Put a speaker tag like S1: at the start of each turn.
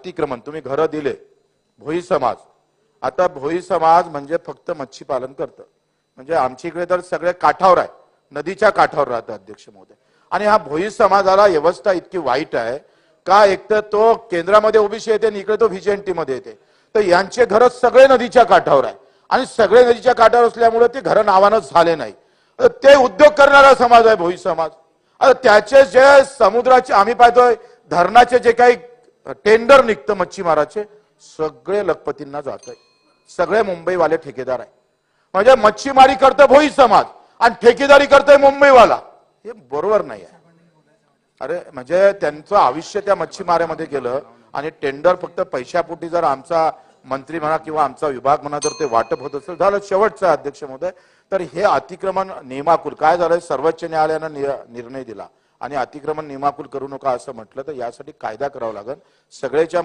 S1: अतिक्रमण तुम्ही घरं दिले, भोई समाज, आता भोई समाज म्हणजे फक्त मच्छी पालन करतं, म्हणजे आमच्या इकडे तर सगळे काठावर आहे, नदीच्या काठावर राहतं अध्यक्ष महोदय. आणि हा भोई समाजाला व्यवस्था इतकी वाईट आहे का, एक तर तो केंद्रामध्ये ओबीसी येते आणि इकडे तो व्हीजेएनटी मध्ये येते, तर यांचे घर सगळे नदीच्या काठावर आहे आणि सगळे नदीच्या काठावर असल्यामुळे ते घर नावानं झाले नाही. ते उद्योग करणारा समाज आहे भोई समाज. आता त्याचे जे समुद्राचे आम्ही पाहतोय धरणाचे जे काही टेंडर निघतं मच्छीमाराचे सगळे लखपतींना जात आहे, सगळे मुंबईवाले ठेकेदार आहे. म्हणजे मच्छीमारी करतं भोई समाज आणि ठेकेदारी करतोय मुंबईवाला, हे बरोबर नाही आहे. अरे म्हणजे त्यांचं आयुष्य त्या मच्छीमाऱ्यामध्ये गेलं आणि टेंडर फक्त पैशापोटी जर आमचा मंत्री म्हणा किंवा आमचा विभाग म्हणा जर ते वाटप होत असेल, झालं शेवटचं अध्यक्ष महोदय. तर हे अतिक्रमण नियमाकुल काय झालंय, सर्वोच्च न्यायालयानं निर्णय दिला आणि अतिक्रमण नियमाकुल करू नका असं म्हटलं, तर यासाठी कायदा करावा लागेल. सगळ्याच्या